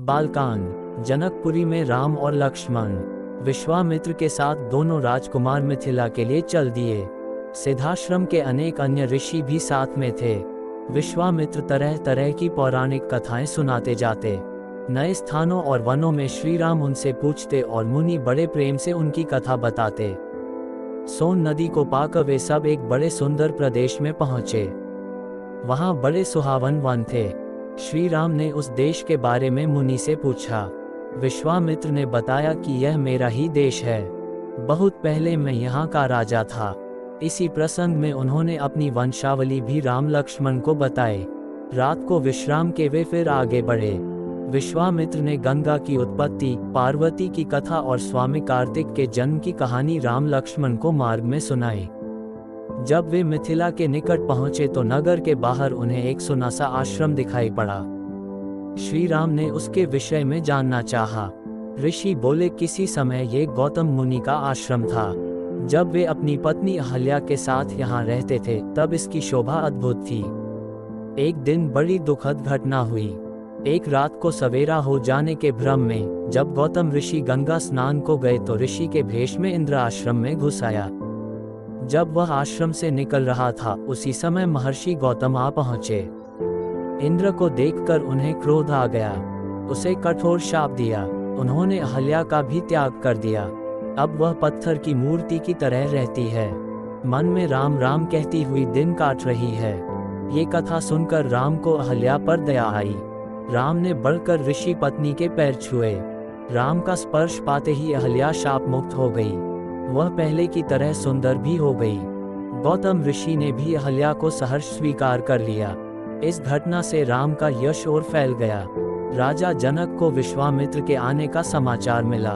बालकांड। जनकपुरी में राम और लक्ष्मण विश्वामित्र के साथ दोनों राजकुमार मिथिला के लिए चल दिए। सिद्धाश्रम के अनेक अन्य ऋषि भी साथ में थे। विश्वामित्र तरह तरह की पौराणिक कथाएं सुनाते जाते। नए स्थानों और वनों में श्री राम उनसे पूछते और मुनि बड़े प्रेम से उनकी कथा बताते। सोन नदी को पाकर वे सब एक बड़े सुंदर प्रदेश में पहुंचे। वहां बड़े सुहावन वन थे। श्री राम ने उस देश के बारे में मुनि से पूछा। विश्वामित्र ने बताया कि यह मेरा ही देश है। बहुत पहले मैं यहाँ का राजा था। इसी प्रसंग में उन्होंने अपनी वंशावली भी राम लक्ष्मण को बताई। रात को विश्राम के वे फिर आगे बढ़े। विश्वामित्र ने गंगा की उत्पत्ति, पार्वती की कथा और स्वामी कार्तिक के जन्म की कहानी राम लक्ष्मण को मार्ग में सुनाई। जब वे मिथिला के निकट पहुंचे तो नगर के बाहर उन्हें एक सुना सा आश्रम दिखाई पड़ा। श्री राम ने उसके विषय में जानना चाहा। ऋषि बोले, किसी समय ये गौतम मुनि का आश्रम था। जब वे अपनी पत्नी अहल्या के साथ यहाँ रहते थे तब इसकी शोभा अद्भुत थी। एक दिन बड़ी दुखद घटना हुई। एक रात को सवेरा हो जाने के भ्रम में जब गौतम ऋषि गंगा स्नान को गए तो ऋषि के भेष में इंद्र आश्रम में घुस आया। जब वह आश्रम से निकल रहा था उसी समय महर्षि गौतम आ पहुंचे। इंद्र को देखकर उन्हें क्रोध आ गया। उसे कठोर शाप दिया। उन्होंने अहल्या का भी त्याग कर दिया। अब वह पत्थर की मूर्ति की तरह रहती है। मन में राम राम कहती हुई दिन काट रही है। ये कथा सुनकर राम को अहल्या पर दया आई। राम ने बढ़कर ऋषि पत्नी के पैर छुए। राम का स्पर्श पाते ही अहल्या शाप मुक्त हो गई। वह पहले की तरह सुंदर भी हो गई। गौतम ऋषि ने भी अहल्या को सहर्ष स्वीकार कर लिया। इस घटना से राम का यश और फैल गया। राजा जनक को विश्वामित्र के आने का समाचार मिला।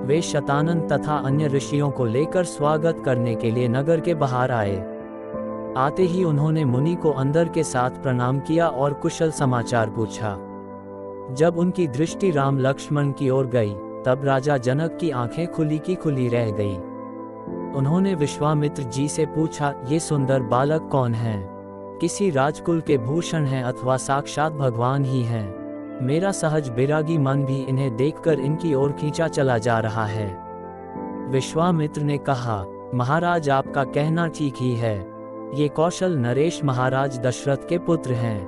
वे शतानन तथा अन्य ऋषियों को लेकर स्वागत करने के लिए नगर के बाहर आए। आते ही उन्होंने मुनि को अंदर के साथ प्रणाम किया और कुशल समाचार पूछा। जब उनकी दृष्टि राम लक्ष्मण की ओर गई तब राजा जनक की आंखें खुली की खुली रह गई। उन्होंने विश्वामित्र जी से पूछा, ये सुंदर बालक कौन है? किसी राजकुल के भूषण हैं अथवा साक्षात भगवान ही हैं? मेरा सहज बैरागी मन भी इन्हें देखकर इनकी ओर खींचा चला जा रहा है। विश्वामित्र ने कहा, महाराज आपका कहना ठीक ही है। ये कौशल नरेश महाराज दशरथ के पुत्र हैं।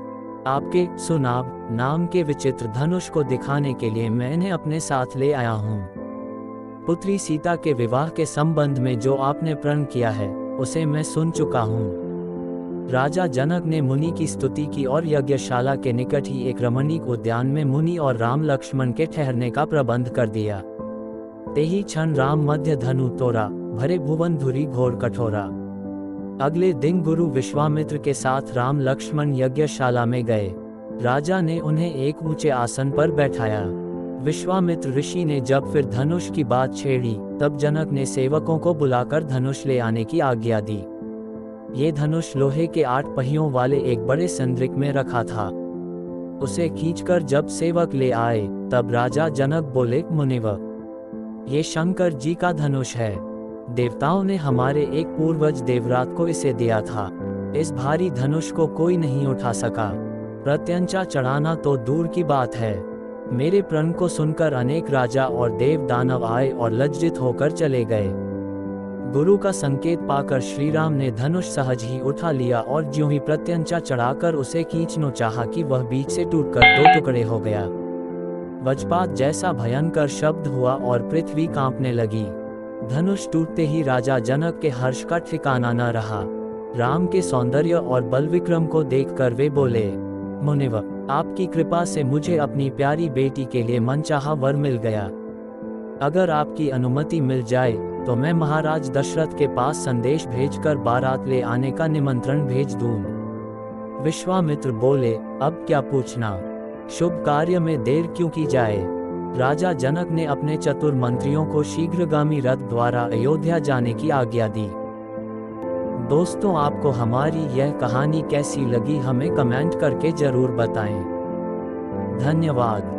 आपके सुनाब नाम के विचित्र धनुष को दिखाने के लिए मैं इन्हें अपने साथ ले आया हूँ। पुत्री सीता के विवाह के संबंध में जो आपने प्रण किया है उसे मैं सुन चुका हूँ। राजा जनक ने मुनि की स्तुति की और यज्ञशाला के निकट ही एक रमणीक उद्यान में मुनि और राम लक्ष्मण के ठहरने का प्रबंध कर दिया। तेही क्षण राम मध्य धनु तोरा, भरे भुवन धुरी घोर कठोरा। अगले दिन गुरु विश्वामित्र के साथ राम लक्ष्मण यज्ञशाला में गए। राजा ने उन्हें एक ऊंचे आसन पर बैठाया। विश्वामित्र ऋषि ने जब फिर धनुष की बात छेड़ी तब जनक ने सेवकों को बुलाकर धनुष ले आने की आज्ञा दी। ये धनुष लोहे के 8 पहियों वाले एक बड़े संद्रिक में रखा था। उसे खींचकर जब सेवक ले आए तब राजा जनक बोले, मुनिवर, ये शंकर जी का धनुष है। देवताओं ने हमारे एक पूर्वज देवरात को इसे दिया था। इस भारी धनुष को कोई नहीं उठा सका। प्रत्यंचा चढ़ाना तो दूर की बात है। मेरे प्रण को सुनकर अनेक राजा और देव दानव आए और लज्जित होकर चले गए। गुरु का संकेत पाकर श्री राम ने धनुष सहज ही उठा लिया और ज्यों ही प्रत्यंचा चढ़ाकर उसे खींचना चाहा कि वह बीच से टूटकर 2 टुकड़े हो गया। वज्रपात जैसा भयंकर शब्द हुआ और पृथ्वी कांपने लगी। धनुष टूटते ही राजा जनक के हर्ष का ठिकाना न रहा। राम के सौंदर्य और बल विक्रम को देखकर वे बोले, मुनिवर, आपकी कृपा से मुझे अपनी प्यारी बेटी के लिए मनचाहा वर मिल गया। अगर आपकी अनुमति मिल जाए तो मैं महाराज दशरथ के पास संदेश भेजकर बारात ले आने का निमंत्रण भेज दूं। विश्वामित्र बोले, अब क्या पूछना? शुभ कार्य में देर क्यों की जाए? राजा जनक ने अपने चतुर मंत्रियों को शीघ्रगामी रथ द्वारा अयोध्या जाने की आज्ञा दी। दोस्तों, आपको हमारी यह कहानी कैसी लगी हमें कमेंट करके जरूर बताएं। धन्यवाद।